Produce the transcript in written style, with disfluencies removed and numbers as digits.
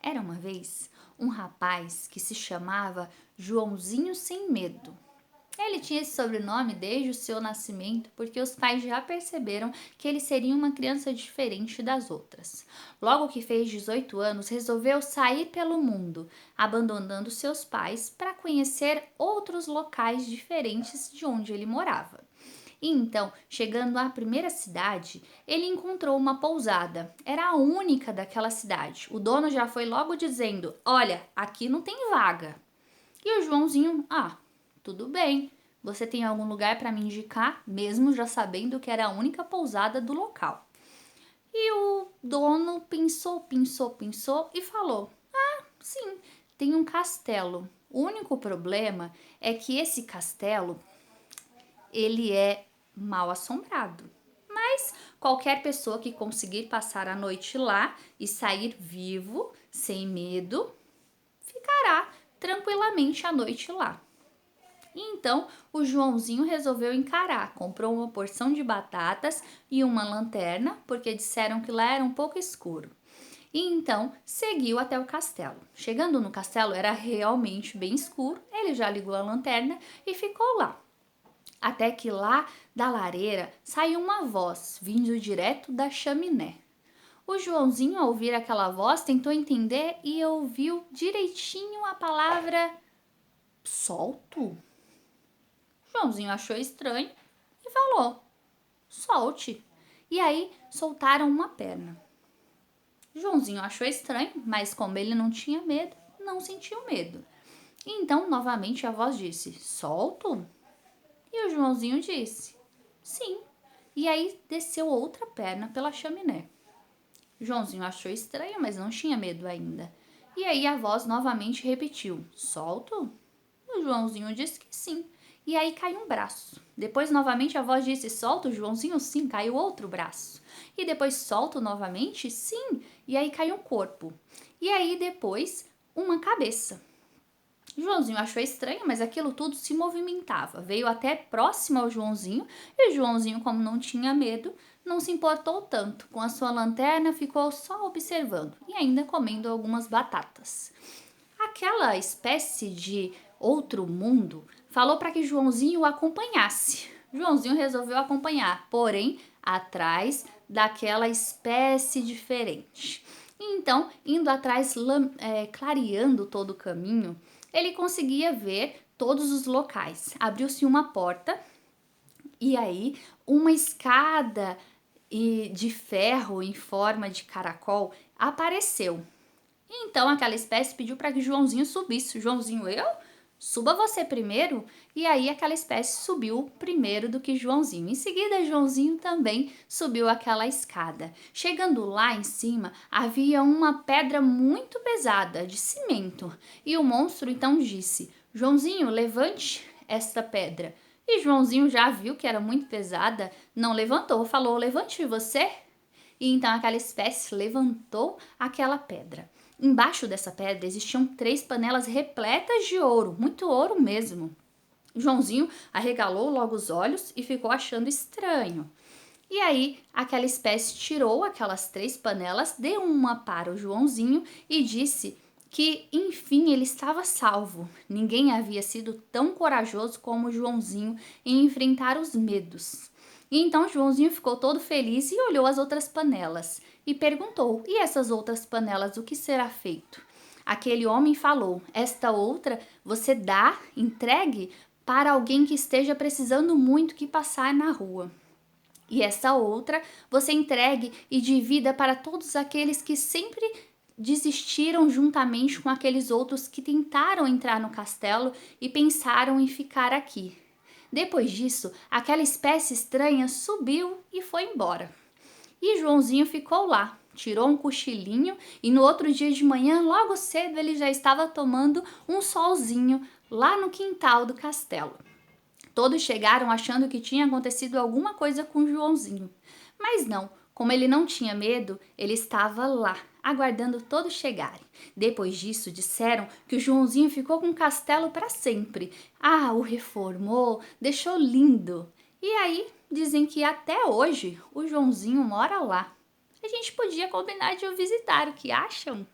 Era uma vez um rapaz que se chamava Joãozinho Sem Medo. Ele tinha esse sobrenome desde o seu nascimento porque os pais já perceberam que ele seria uma criança diferente das outras. Logo que fez 18 anos, resolveu sair pelo mundo, abandonando seus pais para conhecer outros locais diferentes de onde ele morava. E então, chegando à primeira cidade, ele encontrou uma pousada. Era a única daquela cidade. O dono já foi logo dizendo: "Olha, aqui não tem vaga." E o Joãozinho: tudo bem. Você tem algum lugar para me indicar?" Mesmo já sabendo que era a única pousada do local. E o dono pensou e falou: "Sim, tem um castelo. O único problema é que esse castelo ele é mal assombrado. Mas qualquer pessoa que conseguir passar a noite lá e sair vivo, sem medo, ficará tranquilamente a noite lá." E então o Joãozinho resolveu encarar, comprou uma porção de batatas e uma lanterna, porque disseram que lá era um pouco escuro. E então seguiu até o castelo. Chegando no castelo era realmente bem escuro, ele já ligou a lanterna e ficou lá. Até que lá da lareira saiu uma voz vindo direto da chaminé. O Joãozinho, ao ouvir aquela voz, tentou entender e ouviu direitinho a palavra solto. Joãozinho achou estranho e falou: "Solte." E aí soltaram uma perna. Joãozinho achou estranho, mas como ele não tinha medo, não sentiu medo. E então novamente a voz disse: "Solto?" E o Joãozinho disse: "Sim." E aí desceu outra perna pela chaminé. Joãozinho achou estranho, mas não tinha medo ainda. E aí a voz novamente repetiu: "Solto?" O Joãozinho disse que sim. E aí caiu um braço. Depois novamente a voz disse: "Solto, Joãozinho?" Sim, caiu outro braço. E depois solto novamente? Sim. E aí caiu um corpo. E aí depois uma cabeça. Joãozinho achou estranho, mas aquilo tudo se movimentava. Veio até próximo ao Joãozinho e o Joãozinho, como não tinha medo, não se importou tanto. Com a sua lanterna, ficou só observando e ainda comendo algumas batatas. Aquela espécie de outro mundo falou para que Joãozinho o acompanhasse. Joãozinho resolveu acompanhar, porém atrás daquela espécie diferente. E então, indo atrás, clareando todo o caminho, ele conseguia ver todos os locais. Abriu-se uma porta e aí uma escada de ferro em forma de caracol apareceu. Então aquela espécie pediu para que Joãozinho subisse. Joãozinho: "Eu? Suba você primeiro." E aí aquela espécie subiu primeiro do que Joãozinho. Em seguida, Joãozinho também subiu aquela escada. Chegando lá em cima, havia uma pedra muito pesada, de cimento. E o monstro então disse: "Joãozinho, levante esta pedra." E Joãozinho já viu que era muito pesada, não levantou, falou: "Levante você." E então aquela espécie levantou aquela pedra. Embaixo dessa pedra existiam 3 panelas repletas de ouro, muito ouro mesmo. Joãozinho arregalou logo os olhos e ficou achando estranho. E aí aquela espécie tirou aquelas 3 panelas, deu uma para o Joãozinho e disse que enfim ele estava salvo. Ninguém havia sido tão corajoso como o Joãozinho em enfrentar os medos. E então Joãozinho ficou todo feliz e olhou as outras panelas e perguntou: "E essas outras panelas, o que será feito?" Aquele homem falou: "Esta outra você dá, entregue para alguém que esteja precisando muito que passar na rua. E essa outra você entregue e divida para todos aqueles que sempre desistiram juntamente com aqueles outros que tentaram entrar no castelo e pensaram em ficar aqui." Depois disso, aquela espécie estranha subiu e foi embora. E Joãozinho ficou lá, tirou um cochilinho e no outro dia de manhã, logo cedo, ele já estava tomando um solzinho lá no quintal do castelo. Todos chegaram achando que tinha acontecido alguma coisa com Joãozinho. Mas não, como ele não tinha medo, ele estava lá, aguardando todos chegarem. Depois disso, disseram que o Joãozinho ficou com o castelo para sempre. O reformou, deixou lindo. E aí, dizem que até hoje o Joãozinho mora lá. A gente podia combinar de o visitar, o que acham?